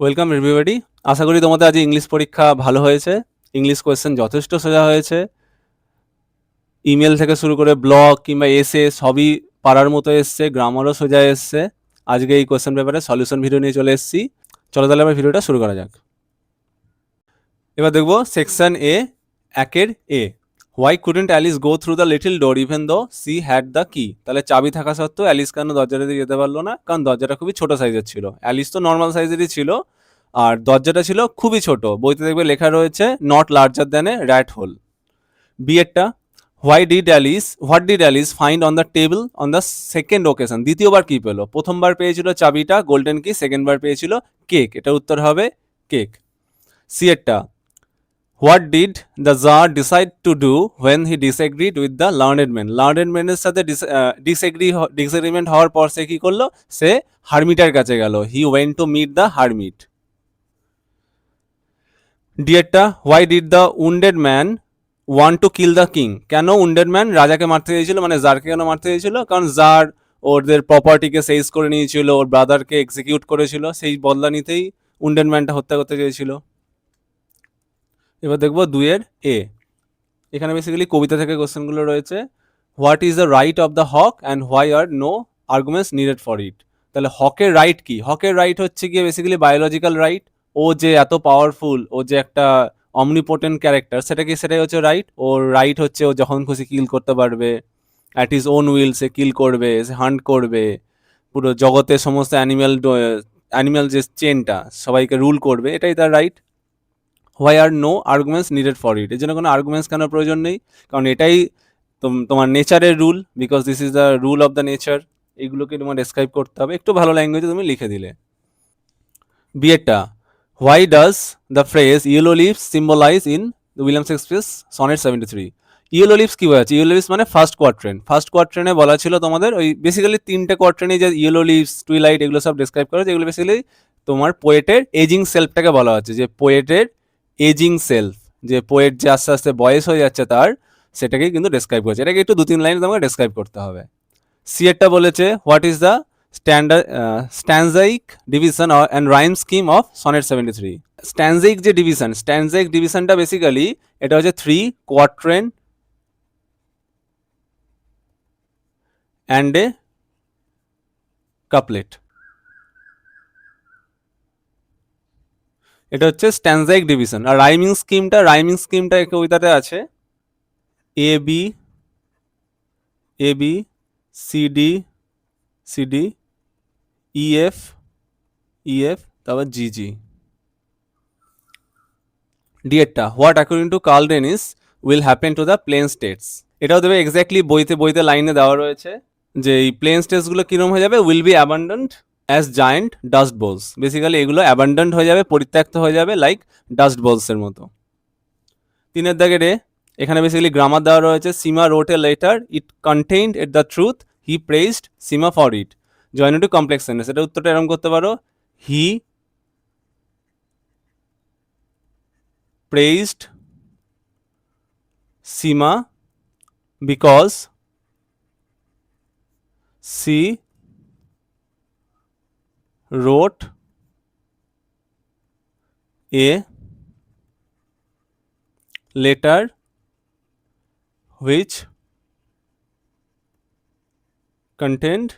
Welcome everybody. আশা করি তোমাদের আজ ইংলিশ পরীক্ষা ভালো হয়েছে। ইংলিশ কোয়েশ্চেন যথেষ্ট সোজা হয়েছে। ইমেল থেকে শুরু করে ব্লগ কিংবা এসে সবই পারার মতো এসছে, গ্রামারও সোজা এসছে। আজকে এই কোয়েশ্চেন পেপারে সলিউশন ভিডিও নিয়ে চলে এসেছি। চলো তাহলে আবার ভিডিওটা শুরু করা যাক। এবার দেখবো সেকশন এ, একের A. Why couldn't Alice go through the little door even though she had the key. তাহলে চাবি থাকা সত্ত্বেও অ্যালিস কেন দরজাটা দিয়ে যেতে পারলো না? কারণ দরজাটা খুবই ছোট সাইজের ছিল। অ্যালিস তো নর্মাল সাইজেরই ছিল, আর দরজাটা ছিল খুবই ছোট। বইতে দেখবে লেখা রয়েছে not larger than a rat hole. B এরটা, what did Alice find on the table on the second occasion. দ্বিতীয়বার কি পেলো? প্রথমবার পেয়েছিল চাবিটা, গোল্ডেন কি। সেকেন্ড বার পেয়েছিল কেক। এটার উত্তর হবে কেক। সি এরটা, what did the czar decide to do when he disagreed with the learned man. Learned ম্যানের সাথে ডিসএগ্রিমেন্ট হওয়ার পর সে কি করলো? সে হারমিটার কাছে গেল। He went to meet the hermit. ডিয়েরটা, why did the wounded man want to kill the king. কেন উন্ডেড ম্যান রাজাকে মারতে চেয়েছিল, মানে জারকে কেন মারতে চেয়েছিল? কারণ জার ওদের প্রপার্টিকে সেইজ করে নিয়েছিল, ওর ব্রাদারকে এক্সিকিউট করেছিল, সেই বদলা নিতেই উন্ডেড ম্যানটা হত্যা করতে চেয়েছিল। এবার দেখবো দুইয়ের এ। এখানে বেসিক্যালি কবিতা থেকে কোশ্চেনগুলো রয়েছে। What is the right of the hawk and why are no arguments needed for it. তাহলে হকের রাইট কি? হকের রাইট হচ্ছে গিয়ে বেসিক্যালি বায়োলজিক্যাল রাইট। ও যে এত পাওয়ারফুল, ও যে একটা অমনিপোটেন্ট ক্যারেক্টার, সেটাই হচ্ছে রাইট। ওর রাইট হচ্ছে ও যখন খুশি কিল করতে পারবে, অ্যাট ইজ ওন উইল সে কিল করবে, সে হান্ট করবে, পুরো জগতের সমস্ত অ্যানিম্যাল যে চেনটা সবাইকে রুল করবে, এটাই তার right. Why are no arguments needed for it. এর জন্য কোনো আর্গুমেন্টস কেন প্রয়োজন নেই? কারণ এটাই তোমার নেচারের rule, because this is the rule of the nature. এইগুলোকে তোমার ডেসক্রাইব করতে হবে, একটু ভালো ল্যাঙ্গুয়েজে তুমি লিখে দিলে। বিয়েরটা, why does the phrase yellow leaves symbolize in William Shakespeare's sonnet 73। Yellow leaves কি বোঝাচ্ছে? ইয়েলো লিভস মানে ফার্স্ট কোয়ার্ট্রেন। ফার্স্ট কোয়ার্ট্রেনে বলা ছিল তোমাদের ওই বেসিক্যালি তিনটে কোয়ার্ট্রেনে যে ইয়েলো লিভস, টুইলাইট, এগুলো সব ডেসক্রাইব করে, যেগুলো বেসিক্যালি তোমার পোয়েটের এজিং সেলফটাকে বলা হচ্ছে, যে পোয়েটের এজিং সেলফ, যে পোয়েট যে আস্তে আস্তে বয়স হয়ে যাচ্ছে তার, সেটাকেই কিন্তু ডেসক্রাইব করছে। এটাকে একটু দু তিন লাইনে তোমাকে ডেসক্রাইব করতে হবে। সি এরটা বলেছে, what is the stanzaic division and rhyme scheme of sonnet 73। Stanzaic ডিভিশনটা বেসিক্যালি এটা হচ্ছে 3 কোয়ার্ট্রেন অ্যান্ড এ কাপলেট। এটা হচ্ছে স্ট্যান্ডাইক ডিভিশন। আর রাইমিং স্কিমটা কবিতাতে আছে a b c d e f তারপর জি জি। ডিএরটা, what according to Carl Dennis will happen to the plain states. এটাও দেবে এক্স্যাক্টলি বইতে লাইনে দেওয়া রয়েছে, যে এই প্লেন স্টেটসগুলো কিরকম হয়ে যাবে? Will be abandoned as giant dust বলস। বেসিক্যালি এগুলো অ্যাবান্ডন্ড হয়ে যাবে, পরিত্যক্ত হয়ে যাবে, লাইক ডাস্ট বলসের মতো। তিনের দাগে রে, এখানে বেসিক্যালি গ্রামার দেওয়া রয়েছে। Seema wrote a letter, it contained at the truth, he praised Seema for it. Join to complex sentence. এটা উত্তরটা এরকম করতে পারো, he praised Seema because she wrote a letter which contained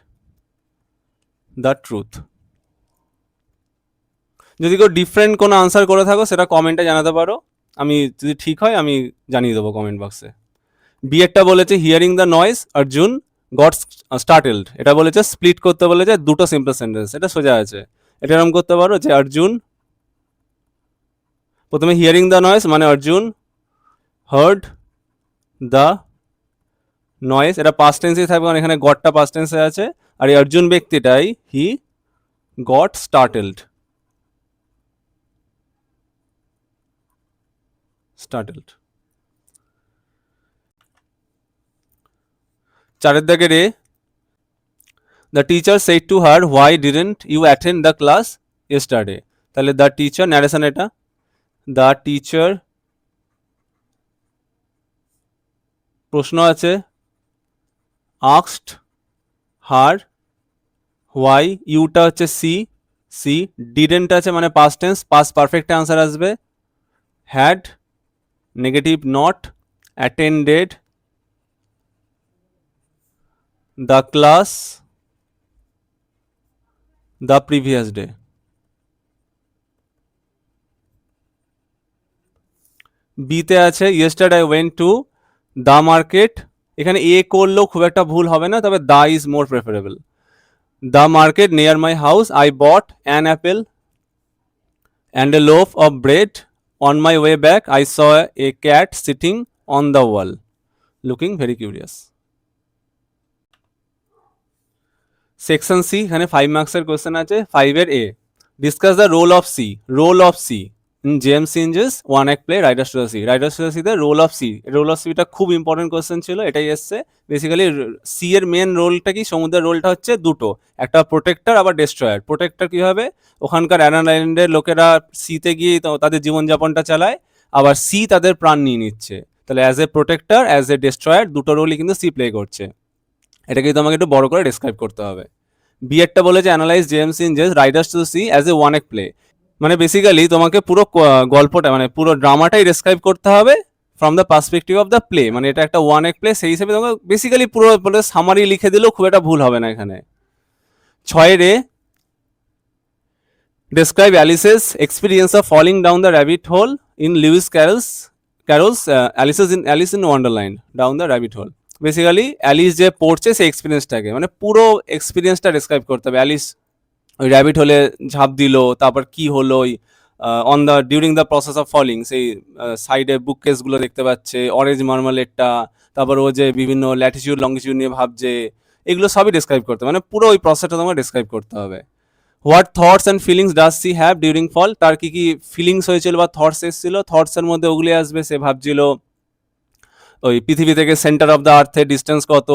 the truth. যদি কেউ ডিফারেন্ট কোনো আনসার করে থাকো সেটা কমেন্টে জানাতে পারো, আমি যদি ঠিক হয় আমি জানিয়ে দেবো কমেন্ট বক্সে। বিয়েরটা বলেছে hearing the noise Arjun got startled. এটা বলেছে স্প্লিট করতে বলেছে দুটো সিম্পল সেন্টেন্স, এটা সোজা আছে। এটা এরকম করতে পারো যে অর্জুন, প্রথমে হিয়ারিং দ্য নয়েজ মানে অর্জুন হার্ড দ্য নয়েজ, এটা পাস্ট টেন্সে থাকবে কারণ এখানে গটটা পাস্ট টেন্সে আছে। আর এই অর্জুন ব্যক্তিটাই হি গট স্টার্টেলড। চারের দাগে রে, the teacher said to her why didn't you attend the class yesterday. তাহলে দ্য টিচার, ন্যারেশন এটা, দ্য টিচার, প্রশ্ন আছে, আস্কড হার হোয়াই, ইউটা হচ্ছে সি, সি ডিডেন্ট আছে মানে past tense, past perfect answer আসবে। Had, negative not, attended the class the previous day. বিতে আছে yesterday I went to the market. এখানে এ করলেও খুব একটা ভুল হবে না, তবে the is more preferable. The market near my house, I bought an Apple and a loaf of bread. On my way back, I saw a cat sitting on the wall, looking very curious. Section C, এখানে 5 মার্কসের question আছে। 5 এর A, discuss the role of sea in James Synge's one act play Riders to the sea. Riders to the সিতে role of সিটা খুব important question ছিল, এটাই এসছে। বেসিক্যালি সি এর মেন রোলটা কি, সমুদ্রের রোলটা হচ্ছে দুটো, একটা প্রোটেক্টর আবার ডেস্ট্রয়ার। প্রোটেক্টর কী হবে, ওখানকার অ্যারান আইল্যান্ডের লোকেরা সিতে গিয়ে তাদের জীবনযাপনটা চালায়, আবার সি তাদের প্রাণ নিয়ে নিচ্ছে। তাহলে as a protector, as a destroyer, দুটো রোলই কিন্তু সি প্লে করছে। এটাকে তোমাকে একটু বড় করে ডিসক্রাইব করতে হবে। বিএডটা বলেছে analyse James Synge's Riders to sea as a one act play. মানে বেসিক্যালি তোমাকে পুরো গল্পটা মানে পুরো ড্রামাটাই ডিসক্রাইব করতে হবে from the perspective of the play. মানে এটা একটা ওয়ান এক প্লে, সেই হিসেবে তোমাকে বেসিক্যালি পুরো সামারি লিখে দিলেও খুব একটা ভুল হবে না এখানে। 6 রে, describe Alice's experience of falling down the rabbit hole in Lewis Carroll's Alice in Wonderland down the rabbit hole. Basically Alice যে পড়ছে সেই এক্সপিরিয়েন্সটাকে, মানে পুরো এক্সপিরিয়েন্সটা ডিসক্রাইব করতে হবে। অ্যালিস ওই র্যাবিট হোলে ঝাঁপ দিল, তারপর কি হলো ওই on the during the process of falling, সেই সাইডে বুক কেসগুলো দেখতে পাচ্ছে, অরেঞ্জ মার্মালেটটা, তারপর ও যে বিভিন্ন ল্যাটিচিউড লংটিচিউড নিয়ে ভাবছে, এগুলো সবই ডিসক্রাইব করতে হবে। মানে পুরো ওই প্রসেসটা তোমাকে ডিসক্রাইব করতে হবে। What thoughts and feelings does she have during fall, তার কি কি ফিলিংস হয়েছিল বা থটস এসেছিল। থটসের মধ্যে ওগুলি আসবে, সে ভাবছিল ওই পৃথিবী থেকে সেন্টার অফ দ্য আর্থের ডিস্টেন্স কত,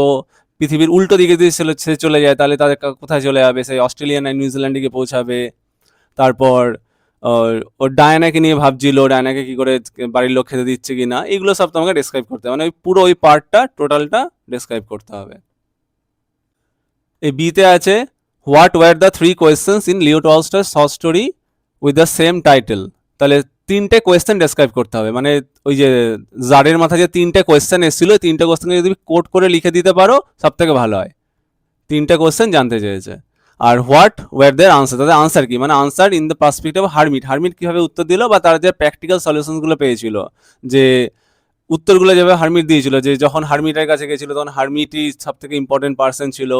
পৃথিবীর উল্টো দিকে যদি সে চলে যায় তাহলে তাদের কোথায় চলে যাবে, সেই অস্ট্রেলিয়ান আর নিউজিল্যান্ডে গিয়ে পৌঁছাবে। তারপর ও ডায়ানাকে নিয়ে ভাবছিল, ডায়ানাকে কি করে বাড়ির লোক খেতে দিচ্ছে কি না, এগুলো সব তোমাকে ডিসক্রাইব করতে হবে। মানে ওই পুরো ওই পার্টটা টোটালটা ডিসক্রাইব করতে হবে। এই বিতে আছে what were the 3 questions in Leo টলস্টয়ের short story with the same title. তাহলে 3টে কোয়েশ্চেন ডেসক্রাইব করতে হবে। মানে ওই যে জারের মাথায় যে 3টে কোয়েশ্চেন এসেছিল, 3টে কোয়েশ্চেনকে যদি কোট করে লিখে দিতে পারো সব থেকে ভালো হয়। 3টে কোয়েশ্চেন জানতে চেয়েছে। আর হোয়াট ওয়ার দেয়ার আনসার, তাদের আনসার কি, মানে answer in the perspective of hermit কীভাবে উত্তর দিল, বা তারা যে প্র্যাকটিক্যাল সলিউশনসগুলো পেয়েছিল, যে উত্তরগুলো যেভাবে হারমিট দিয়েছিল, যে যখন হারমিটের কাছে গেছিলো তখন হারমিটই সব থেকে ইম্পর্টেন্ট পার্সন ছিল,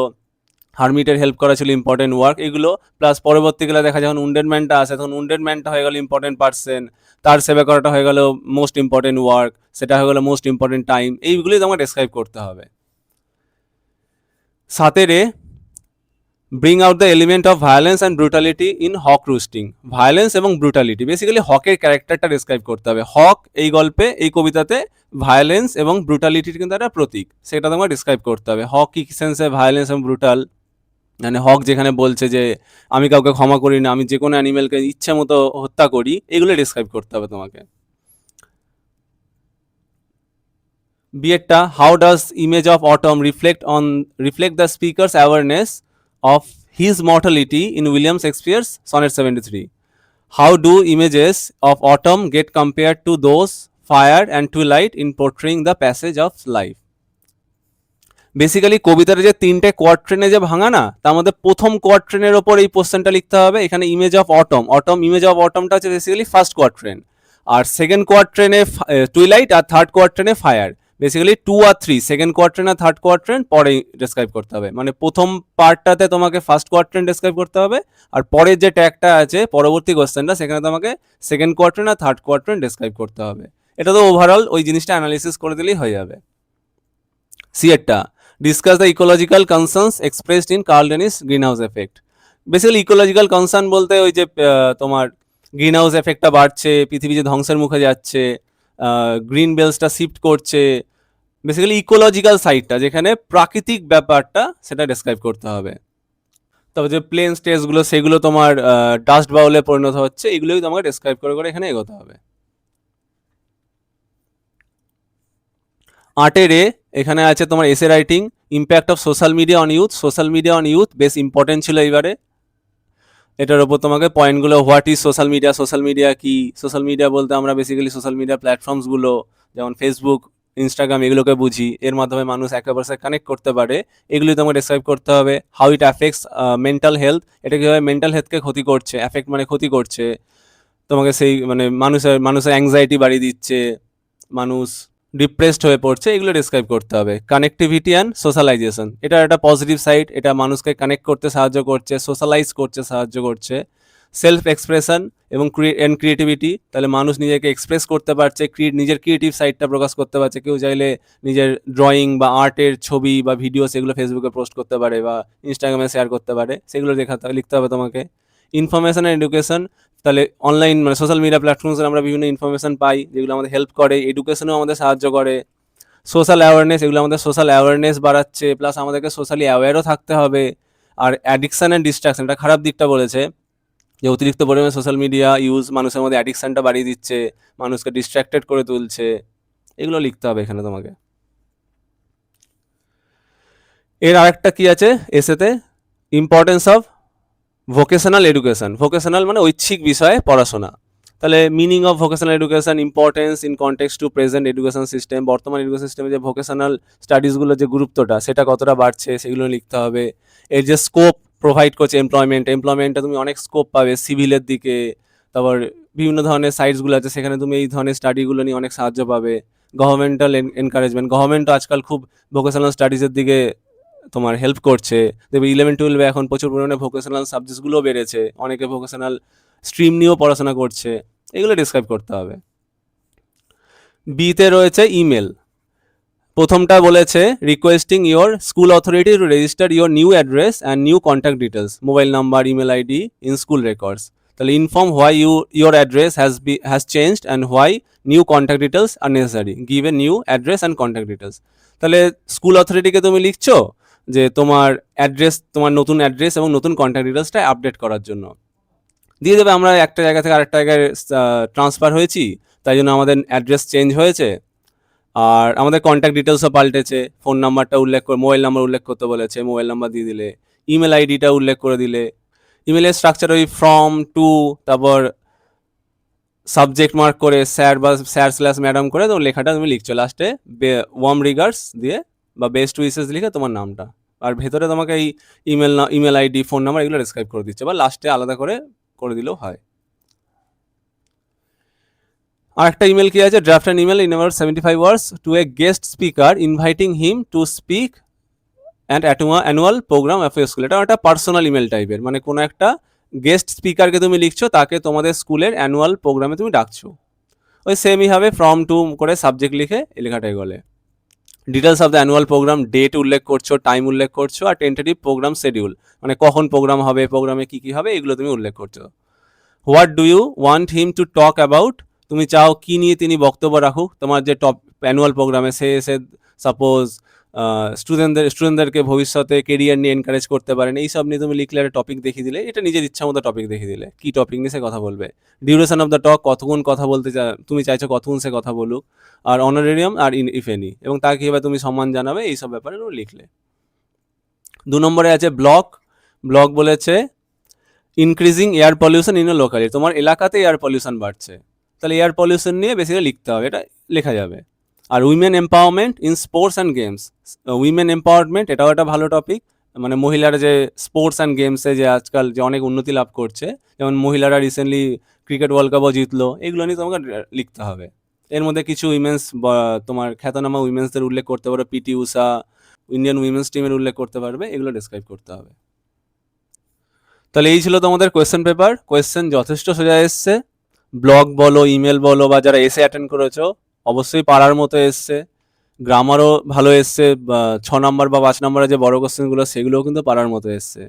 হারমিটের হেল্প করা ছিল ইম্পর্টেন্ট ওয়ার্ক, এগুলো প্লাস পরবর্তীকালে দেখা যখন উন্ডেড ম্যানটা আসে তখন উন্ডেড ম্যানটা হয়ে গেল ইম্পর্টেন্ট পার্সন, তার সেবা করাটা হয়ে গেল মোস্ট ইম্পর্টেন্ট ওয়ার্ক, সেটা হয়ে গেল মোস্ট ইম্পর্টেন্ট টাইম, এইগুলোই তোমাকে ডেসক্রাইব করতে হবে। 7 bring out the element of violence and brutality in hawk roosting. Violence এবং ব্রুটালিটি, বেসিক্যালি হকের ক্যারেক্টারটা ডিসক্রাইব করতে হবে। হক এই গল্পে, এই কবিতাতে ভায়োলেন্স এবং ব্রুটালিটির কিন্তু একটা প্রতীক, সেটা তোমাকে ডিসক্রাইব করতে হবে। হক কি সেন্সে ভায়োলেন্স এবং ব্রুটাল, মানে হক যেখানে বলছে যে আমি কাউকে ক্ষমা করি না, আমি যে কোনো অ্যানিমেলকে ইচ্ছে মতো হত্যা করি, এগুলো ডিসক্রাইব করতে হবে তোমাকে। বিয়েরটা how does image of autumn reflect the speaker's awareness of his mortality in William Shakespeare's sonnet 73। How do images of autumn get compare to those fire and twilight in portraying the passage of life. Basically কবিতার যে 3টে কোয়ার্ট্রেনে যে ভাঙা না, তার মধ্যে প্রথম কোয়ার্ট্রেনের ওপর এই কোশ্চেনটা লিখতে হবে। এখানে image of autumn image of অটমটা হচ্ছে বেসিক্যালি ফার্স্ট কোয়ার্ট্রেন, আর সেকেন্ড কোয়ার্ট্রেনে টুইলাইট, আর থার্ড কোয়ার্ট্রেনে ফায়ার। বেসিক্যালি 2 আর 3 সেকেন্ড কোয়ার্ট্রেন আর থার্ড কোয়ার্ট্রেন পরে ডিসক্রাইব করতে হবে। মানে প্রথম পার্টটাতে তোমাকে ফার্স্ট কোয়ার্ট্রেন ডিসক্রাইব করতে হবে, আর পরের যে ট্যাগটা আছে পরবর্তী কোশ্চেনটা, সেখানে তোমাকে সেকেন্ড কোয়ার্ট্রেন আর থার্ড কোয়ার্ট্রেন ডিসক্রাইব করতে হবে। এটা তো ওভারঅল ওই জিনিসটা অ্যানালিসিস করে দিলেই হয়ে যাবে। সিএরটা discuss the ecological concerns expressed in Carl Dennis greenhouse effect. Basically ecological concern বলতে ওই যে তোমার গ্রিন হাউস এফেক্টটা বাড়ছে, পৃথিবী যে ধ্বংসের মুখে যাচ্ছে, গ্রিন বেলসটা শিফট করছে, বেসিক্যালি ইকোলজিক্যাল সাইডটা যেখানে প্রাকৃতিক ব্যাপারটা সেটা ডেসক্রাইব করতে হবে। তবে যে প্লেন স্টেজগুলো সেগুলো তোমার ডাস্ট বাউলে পরিণত হচ্ছে, এগুলোই তোমাকে ডেসক্রাইব করে করে এখানে এগোতে হবে। 8 এখানে আছে তোমার essay writing impact of social media on youth. Social media on youth বেশ ইম্পর্টেন্ট ছিল এইবারে। এটার ওপর তোমাকে পয়েন্টগুলো, হোয়াট ইজ সোশ্যাল মিডিয়া কি, সোশ্যাল মিডিয়া বলতে আমরা বেসিক্যালি সোশ্যাল মিডিয়া প্ল্যাটফর্মসগুলো যেমন ফেসবুক, ইনস্টাগ্রাম এগুলোকে বুঝি, এর মাধ্যমে মানুষ একে অপরের সাথে কানেক্ট করতে পারে, এগুলি তোমাকে ডিসক্রাইব করতে হবে। How it affects mental health, এটা কীভাবে মেন্টাল হেলথকে ক্ষতি করছে, অ্যাফেক্ট মানে ক্ষতি করছে তোমাকে, সেই মানে মানুষের অ্যাংজাইটি বাড়িয়ে দিচ্ছে, মানুষ ডিপ্রেসড হয়ে পড়ছে, এগুলো ডিসক্রাইব করতে হবে। কানেক্টিভিটি অ্যান্ড সোশ্যালাইজেশন, এটা একটা পজিটিভ সাইড, এটা মানুষকে কানেক্ট করতে সাহায্য করছে, সোশ্যালাইজ করতে সাহায্য করছে। সেলফ এক্সপ্রেশন এবং ক্রিয়েটিভিটি, তাহলে মানুষ নিজেকে এক্সপ্রেস করতে পারছে, নিজের ক্রিয়েটিভ সাইডটা প্রকাশ করতে পারছে। কেউ চাইলে নিজের ড্রয়িং বা আর্টের ছবি বা ভিডিও সেগুলো ফেসবুকে পোস্ট করতে পারে বা ইনস্টাগ্রামে শেয়ার করতে পারে, সেগুলো লিখতে হবে তোমাকে। ইনফরমেশন অ্যান্ড এডুকেশন, তাহলে অনলাইন মানে সোশ্যাল মিডিয়া প্ল্যাটফর্মসে আমরা বিভিন্ন ইনফরমেশন পাই যেগুলো আমাদের হেল্প করে, এডুকেশনেও আমাদের সাহায্য করে। সোশ্যাল অ্যাওয়ারনেস, এগুলো আমাদের সোশ্যাল অ্যাওয়ারনেস বাড়াচ্ছে, প্লাস আমাদেরকে সোশ্যালি অ্যাওয়্যারও থাকতে হবে। আর অ্যাডিকশান অ্যান্ড ডিস্ট্রাকশন, এটা খারাপ দিকটা বলেছে যে অতিরিক্ত পরিমাণে সোশ্যাল মিডিয়া ইউজ মানুষের মধ্যে অ্যাডিকশানটা বাড়িয়ে দিচ্ছে, মানুষকে ডিস্ট্র্যাক্টেড করে তুলছে, এগুলো লিখতে হবে এখানে তোমাকে। এর আরেকটা কি আছে এসেতে, importance of vocational education. Vocational মানে ঐচ্ছিক বিষয়ে পড়াশোনা। তাহলে meaning of vocational education, importance in context to present education system, বর্তমান এডুকেশন সিস্টেমে যে ভোকেশনাল স্টাডিজগুলোর যে গুরুত্বটা সেটা কতটা বাড়ছে সেগুলো লিখতে হবে। এর যে স্কোপ প্রোভাইড করছে এমপ্লয়মেন্টটা তুমি অনেক স্কোপ পাবে সিভিলের দিকে, তারপর বিভিন্ন ধরনের সাইটসগুলো আছে সেখানে তুমি এই ধরনের স্টাডিগুলো নিয়ে অনেক সাহায্য পাবে। গভর্নমেন্টাল এনকারেজমেন্ট, গভর্নমেন্টও আজকাল খুব ভোকেশনাল স্টাডিজের দিকে তোমার হেল্প করছে। দেখবে 11-12 এখন প্রচুর পরিমাণে ভোকেশনাল সাবজেক্টসগুলোও বেড়েছে, অনেকে ভোকেশনাল স্ট্রিম নিয়েও পড়াশোনা করছে, এগুলো ডিসক্রাইব করতে হবে। বিতে রয়েছে ইমেল। প্রথমটা বলেছে requesting your school authority to register your new address and new contact details, mobile number, email ID in school records. তাহলে inform why your address has changed and why new contact details are necessary, give a new address and contact details. তাহলে school অথরিটিকে তুমি লিখছো যে তোমার address, তোমার নতুন address এবং নতুন কন্ট্যাক্ট ডিটেলসটা আপডেট করার জন্য দিয়ে দেবে। আমরা একটা জায়গা থেকে আরেকটা জায়গায় ট্রান্সফার হয়েছি, তাই জন্য আমাদের অ্যাড্রেস চেঞ্জ হয়েছে আর আমাদের কন্ট্যাক্ট ডিটেলসও পাল্টেছে। ফোন নাম্বারটা উল্লেখ করে, মোবাইল নাম্বার উল্লেখ করতে বলেছে, মোবাইল নাম্বার দিয়ে দিলে, ইমেল আইডিটা উল্লেখ করে দিলে। ইমেলের স্ট্রাকচার ওই ফ্রম টু, তারপর সাবজেক্ট মার্ক করে স্যার/ম্যাডাম করে তোমার লেখাটা তুমি লিখছো, লাস্টে ওয়ার্ম রিগার্ডস দিয়ে বা বেস্ট উইসেস লিখে তোমার নামটা, আর ভেতরে তোমাকে এই ইমেল আইডি, ফোন নাম্বার এগুলো ডিসক্রাইব করে দিচ্ছে, বা লাস্টে আলাদা করে দিলেও হয়। আর একটা ইমেল কি আছে, draft an email in about 75 words to a guest speaker inviting him to speak and annual programme of a school. এটা একটা পার্সোনাল ইমেল টাইপের, মানে কোনো একটা গেস্ট স্পিকারকে তুমি লিখছো, তাকে তোমাদের স্কুলের অ্যানুয়াল প্রোগ্রামে তুমি ডাকছো। ওই সেমই হবে, ফ্রম টু করে সাবজেক্ট লিখে এই লেখাটাই বলে। Details of the annual programme, date উল্লেখ করছো, টাইম উল্লেখ করছো, আর টেন্টেটিভ প্রোগ্রাম শিডিউল, মানে কখন প্রোগ্রাম হবে, প্রোগ্রামে কী কী হবে, এগুলো তুমি উল্লেখ করছো। What do you want him to talk about, তুমি চাও কী নিয়ে তিনি বক্তব্য রাখুক তোমার যে অ্যানুয়াল প্রোগ্রামে। সে এসে সাপোজ স্টুডেন্টদেরকে ভবিষ্যতে কেরিয়ার নিয়ে এনকারেজ করতে পারেন, এইসব নিয়ে তুমি লিখলে একটা টপিক দেখিয়ে দিলে, এটা নিজের ইচ্ছা মতো টপিক দেখিয়ে দিলে, কী টপিক নিয়ে সে কথা বলবে। ডিউরেশন অফ দ্য টক, কতক্ষণ কথা বলতে তুমি চাইছো কতক্ষণ সে কথা বলুক, আর অনারেরিয়াম আর ইফ এনি, এবং তাকে কীভাবে তুমি সম্মান জানাবে, এইসব ব্যাপারে তুমি লিখলে। 2 নম্বরে আছে ব্লক বলেছে increasing air pollution in a locally, তোমার এলাকাতে এয়ার পলিউশন বাড়ছে, তাহলে এয়ার পলিউশন নিয়ে বেসিক্যালি লিখতে হবে, এটা লেখা যাবে। আর women empowerment in sports and games, women empowerment এটাও একটা ভালো টপিক, মানে মহিলারা যে স্পোর্টস অ্যান্ড গেমসে যে আজকাল যে অনেক উন্নতি লাভ করছে, যেমন মহিলারা রিসেন্টলি ক্রিকেট ওয়ার্ল্ড কাপও জিতলো, এগুলো নিয়ে তোমাকে লিখতে হবে। এর মধ্যে কিছু উইমেন্স, তোমার খ্যাতনামা উইমেন্সদের উল্লেখ করতে পারো, পিটি উষা, ইন্ডিয়ান উইমেন্স টিমের উল্লেখ করতে পারবে, এগুলো ডিসক্রাইব করতে হবে। তাহলে এই ছিল তোমাদের কোয়েশ্চেন পেপার। কোয়েশ্চেন যথেষ্ট সোজা এসছে, ব্লগ বলো, ইমেল বলো, বা যারা এসে অ্যাটেন্ড করেছো অবশ্যই পারার মতো এসছে। গ্রামারও ভালো এসছে, 6 নম্বর বা 5 নম্বরের যে বড় কোয়েশ্চেনগুলো সেগুলোও কিন্তু পারার মতো এসছে।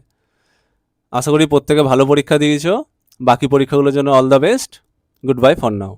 আশা করি প্রত্যেকে ভালো পরীক্ষা দিয়েছো। বাকি পরীক্ষাগুলোর জন্য all the best. Good bye for now.